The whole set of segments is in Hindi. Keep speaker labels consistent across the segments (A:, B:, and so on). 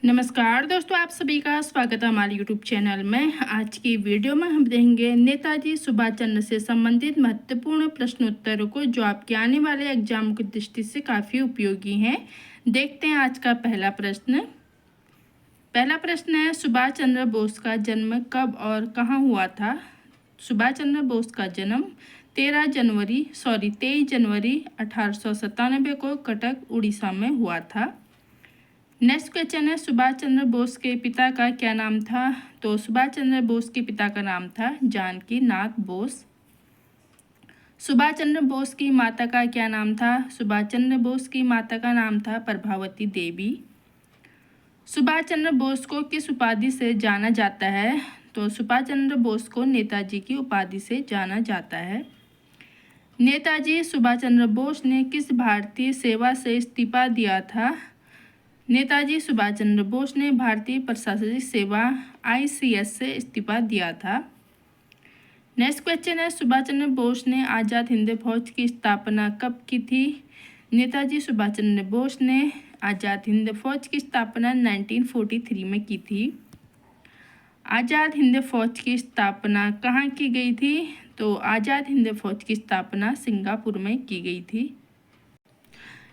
A: नमस्कार दोस्तों, आप सभी का स्वागत है हमारे यूट्यूब चैनल में। आज की वीडियो में हम देखेंगे नेताजी सुभाष चंद्र से संबंधित महत्वपूर्ण प्रश्नोत्तरों को, जो आपके आने वाले एग्जाम की दृष्टि से काफ़ी उपयोगी हैं। देखते हैं आज का पहला प्रश्न। पहला प्रश्न है, सुभाष चंद्र बोस का जन्म कब और कहाँ हुआ था? सुभाष चंद्र बोस का जन्म 23 जनवरी 1897 को कटक, उड़ीसा में हुआ था। नेक्स्ट क्वेश्चन है, सुभाष चंद्र बोस के पिता का क्या नाम था? तो सुभाष चंद्र बोस के पिता का नाम था जानकी नाथ बोस। सुभाष चंद्र बोस की माता का क्या नाम था? सुभाष चंद्र बोस की माता का नाम था प्रभावती देवी। सुभाष चंद्र बोस को किस उपाधि से जाना जाता है? तो सुभाष चंद्र बोस को नेताजी की उपाधि से जाना जाता है। नेताजी सुभाष चंद्र बोस ने किस भारतीय सेवा से इस्तीफा दिया था? नेताजी सुभाष चंद्र बोस ने भारतीय प्रशासनिक सेवा ICS से इस्तीफा दिया था। नेक्स्ट क्वेश्चन है, सुभाष चंद्र बोस ने आज़ाद हिंद फौज की स्थापना कब की थी? नेताजी सुभाष चंद्र बोस ने आज़ाद हिंद फौज की स्थापना 1943 में की थी। आज़ाद हिंद फौज की स्थापना कहाँ की गई थी? तो आज़ाद हिंद फौज की स्थापना सिंगापुर में की गई थी।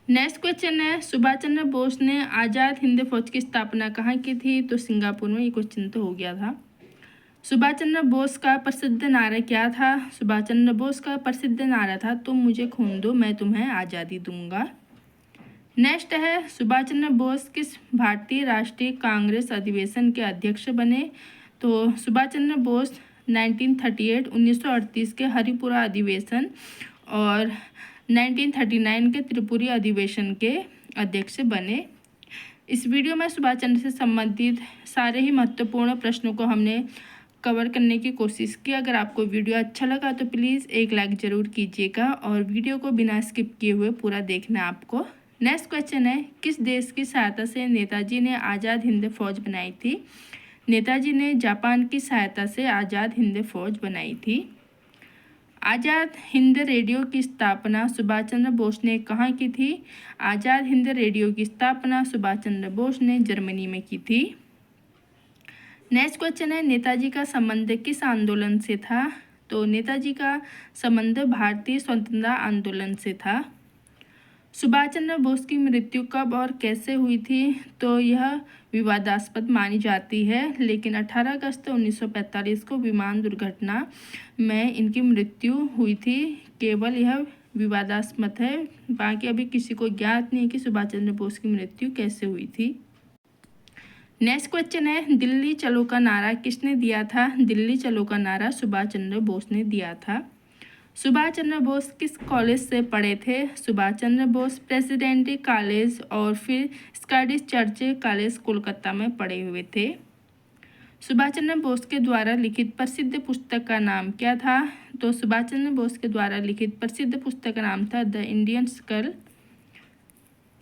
A: नेक्स्ट क्वेश्चन है, सुभाष चंद्र बोस ने आज़ाद हिंद फौज की स्थापना कहाँ की थी? तो सिंगापुर में। ये क्वेश्चन तो हो गया था। सुभाष चंद्र बोस का प्रसिद्ध नारा क्या था? सुभाष चंद्र बोस का प्रसिद्ध नारा था, तुम मुझे खून दो मैं तुम्हें आज़ादी दूंगा। नेक्स्ट है, सुभाष चंद्र बोस किस भारतीय राष्ट्रीय कांग्रेस अधिवेशन के अध्यक्ष बने? तो सुभाष चंद्र बोस 1938 के हरिपुरा अधिवेशन और 1939 के त्रिपुरी अधिवेशन के अध्यक्ष बने। इस वीडियो में सुभाष चंद्र से संबंधित सारे ही महत्वपूर्ण प्रश्नों को हमने कवर करने की कोशिश की। अगर आपको वीडियो अच्छा लगा तो प्लीज़ एक लाइक ज़रूर कीजिएगा और वीडियो को बिना स्किप किए हुए पूरा देखना आपको। नेक्स्ट क्वेश्चन है, किस देश की सहायता से नेताजी ने आज़ाद हिंद फौज बनाई थी? नेताजी ने जापान की सहायता से आज़ाद हिंद फौज बनाई थी। आज़ाद हिंद रेडियो की स्थापना सुभाष चंद्र बोस ने कहाँ की थी? आज़ाद हिंद रेडियो की स्थापना सुभाष चंद्र बोस ने जर्मनी में की थी। नेक्स्ट क्वेश्चन है, नेताजी का संबंध किस आंदोलन से था? तो नेताजी का संबंध भारतीय स्वतंत्रता आंदोलन से था। सुभाष चंद्र बोस की मृत्यु कब और कैसे हुई थी? तो यह विवादास्पद मानी जाती है, लेकिन 18 अगस्त 1945 को विमान दुर्घटना में इनकी मृत्यु हुई थी। केवल यह विवादास्पद है, बाकी अभी किसी को ज्ञात नहीं कि सुभाष चंद्र बोस की मृत्यु कैसे हुई थी। नेक्स्ट क्वेश्चन है, दिल्ली चलो का नारा किसने दिया था? दिल्ली चलो का नारा सुभाष चंद्र बोस ने दिया था। सुभाष चंद्र बोस किस कॉलेज से पढ़े थे? सुभाष चंद्र बोस प्रेसिडेंसी कॉलेज और फिर स्कॉटिश चर्च कॉलेज कोलकाता में पढ़े हुए थे। सुभाष चंद्र बोस के द्वारा लिखित प्रसिद्ध पुस्तक का नाम क्या था? तो सुभाष चंद्र बोस के द्वारा लिखित प्रसिद्ध पुस्तक का नाम था द इंडियन स्कल।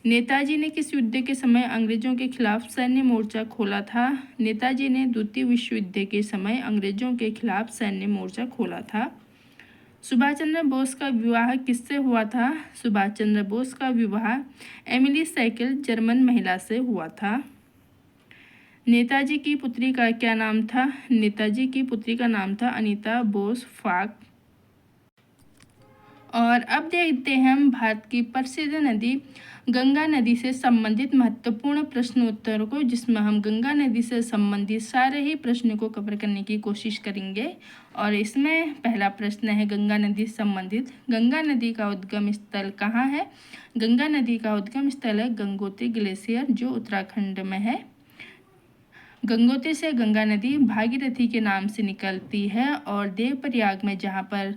A: नेताजी ने किस युद्ध के समय अंग्रेजों के खिलाफ सैन्य मोर्चा खोला था? नेताजी ने द्वितीय विश्व युद्ध के समय अंग्रेजों के खिलाफ सैन्य मोर्चा खोला था। सुभाष चंद्र बोस का विवाह किससे हुआ था? सुभाष चंद्र बोस का विवाह एमिली सैकल जर्मन महिला से हुआ था। नेताजी की पुत्री का क्या नाम था? नेताजी की पुत्री का नाम था अनीता बोस फाक। और अब देखते हैं हम भारत की प्रसिद्ध नदी गंगा नदी से संबंधित महत्वपूर्ण प्रश्नोत्तरों को, जिसमें हम गंगा नदी से संबंधित सारे ही प्रश्नों को कवर करने की कोशिश करेंगे। और इसमें पहला प्रश्न है गंगा नदी से संबंधित, गंगा नदी का उद्गम स्थल कहाँ है? गंगा नदी का उद्गम स्थल है गंगोत्री ग्लेशियर, जो उत्तराखंड में है। गंगोत्री से गंगा नदी भागीरथी के नाम से निकलती है और देवप्रयाग में, जहाँ पर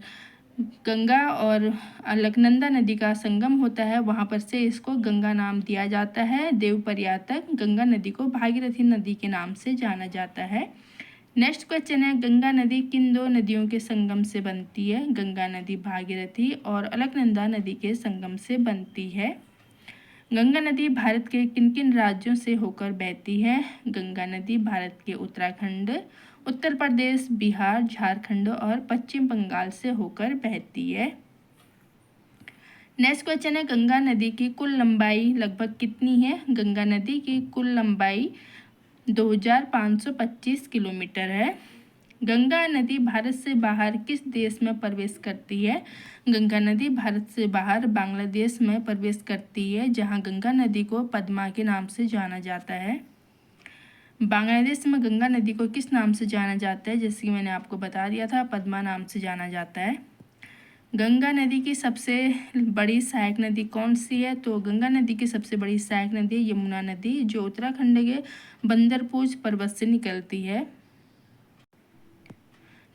A: गंगा और अलकनंदा नदी का संगम होता है, वहाँ पर से इसको गंगा नाम दिया जाता है। देवप्रयाग तक गंगा नदी को भागीरथी नदी के नाम से जाना जाता है। नेक्स्ट क्वेश्चन है, गंगा नदी किन दो नदियों के संगम से बनती है? गंगा नदी भागीरथी और अलकनंदा नदी के संगम से बनती है। गंगा नदी भारत के किन किन राज्यों से होकर बहती है? गंगा नदी भारत के उत्तराखंड, उत्तर प्रदेश, बिहार, झारखंड और पश्चिम बंगाल से होकर बहती है। नेक्स्ट क्वेश्चन है, गंगा नदी की कुल लंबाई लगभग कितनी है? गंगा नदी की कुल लंबाई 2525 किलोमीटर है। गंगा नदी भारत से बाहर किस देश में प्रवेश करती है? गंगा नदी भारत से बाहर बांग्लादेश में प्रवेश करती है, जहां गंगा नदी को पद्मा के नाम से जाना जाता है। बांग्लादेश में गंगा नदी को किस नाम से जाना जाता है? जैसे कि मैंने आपको बता दिया था, पद्मा नाम से जाना जाता है। गंगा नदी की सबसे बड़ी सहायक नदी कौन सी है? तो गंगा नदी की सबसे बड़ी सहायक नदी यमुना नदी, जो उत्तराखंड के बंदरपूर पर्वत से निकलती है।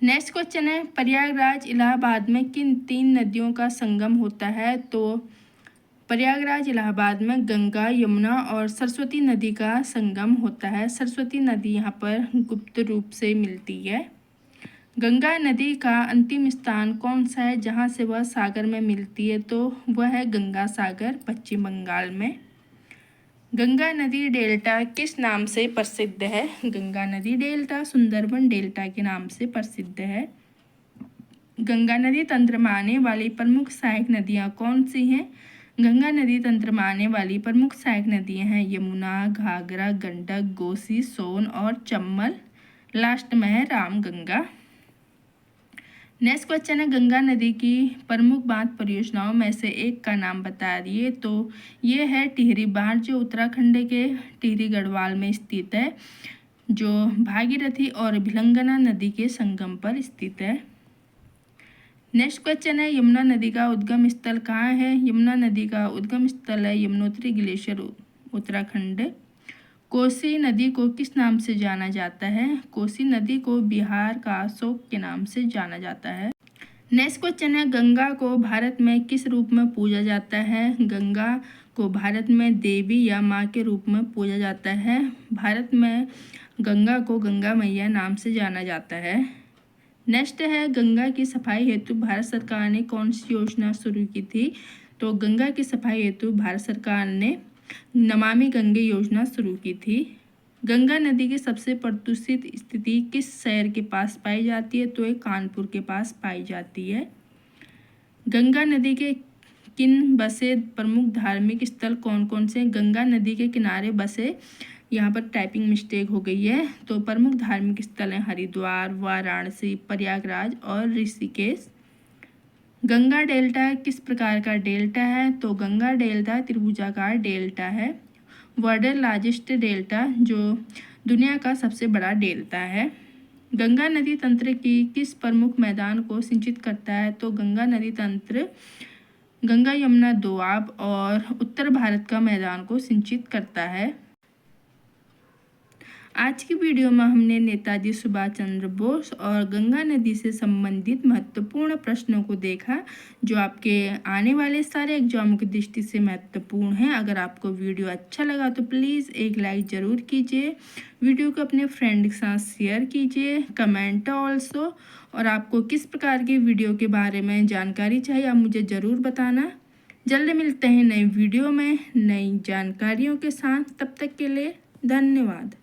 A: नेक्स्ट क्वेश्चन है, प्रयागराज इलाहाबाद में किन 3 नदियों का संगम होता है? तो प्रयागराज इलाहाबाद में गंगा, यमुना और सरस्वती नदी का संगम होता है। सरस्वती नदी यहाँ पर गुप्त रूप से मिलती है। गंगा नदी का अंतिम स्थान कौन सा है जहाँ से वह सागर में मिलती है? तो वह है गंगा सागर, पश्चिम बंगाल में। गंगा नदी डेल्टा किस नाम से प्रसिद्ध है? गंगा नदी डेल्टा सुंदरबन डेल्टा के नाम से प्रसिद्ध है। गंगा नदी तंत्र में आने वाली प्रमुख सहायक नदियाँ कौन सी हैं? गंगा नदी तंत्र में आने वाली प्रमुख सहायक नदियाँ हैं यमुना, घाघरा, गंडक, कोसी, सोन और चंबल। लास्ट में है रामगंगा। नेक्स्ट क्वेश्चन है, गंगा नदी की प्रमुख बांध परियोजनाओं में से एक का नाम बता दिए। तो ये है टिहरी बांध, जो उत्तराखंड के टिहरी गढ़वाल में स्थित है, जो भागीरथी और भिलंगना नदी के संगम पर स्थित है। नेक्स्ट क्वेश्चन है, यमुना नदी का उद्गम स्थल कहाँ है? यमुना नदी का उद्गम स्थल है यमुनोत्री ग्लेशियर, उत्तराखंड। कोसी नदी को किस नाम से जाना जाता है? कोसी नदी को बिहार का अशोक के नाम से जाना जाता है। नेक्स्ट क्वेश्चन है, गंगा को भारत में किस रूप में पूजा जाता है? गंगा को भारत में देवी या माँ के रूप में पूजा जाता है। भारत में गंगा को गंगा मैया नाम से जाना जाता है। नेक्स्ट है, गंगा की सफाई हेतु भारत सरकार ने कौन सी योजना शुरू की थी? तो गंगा की सफाई हेतु भारत सरकार ने नमामि गंगे योजना शुरू की थी। गंगा नदी की सबसे प्रदूषित स्थिति किस शहर के पास पाई जाती है? तो ये कानपुर के पास पाई जाती है। गंगा नदी के किन बसे प्रमुख धार्मिक स्थल कौन कौन से? गंगा नदी के किनारे बसे, यहाँ पर टाइपिंग मिस्टेक हो गई है। तो प्रमुख धार्मिक स्थल हैं हरिद्वार, वाराणसी, प्रयागराज और ऋषिकेश। गंगा डेल्टा किस प्रकार का डेल्टा है? तो गंगा डेल्टा त्रिभुजाकार डेल्टा है। वर्ल्ड लार्जेस्ट डेल्टा, जो दुनिया का सबसे बड़ा डेल्टा है। गंगा नदी तंत्र की किस प्रमुख मैदान को सिंचित करता है? तो गंगा नदी तंत्र गंगा, यमुना, दोआब और उत्तर भारत का मैदान को सिंचित करता है। आज की वीडियो में हमने नेताजी सुभाष चंद्र बोस और गंगा नदी से संबंधित महत्वपूर्ण प्रश्नों को देखा, जो आपके आने वाले सारे एग्जामों की दृष्टि से महत्वपूर्ण हैं। अगर आपको वीडियो अच्छा लगा तो प्लीज़ एक लाइक ज़रूर कीजिए, वीडियो को अपने फ्रेंड के साथ शेयर कीजिए, कमेंट ऑल्सो। और आपको किस प्रकार की वीडियो के बारे में जानकारी चाहिए आप मुझे ज़रूर बताना। जल्द मिलते हैं नई वीडियो में नई जानकारियों के साथ, तब तक के लिए धन्यवाद।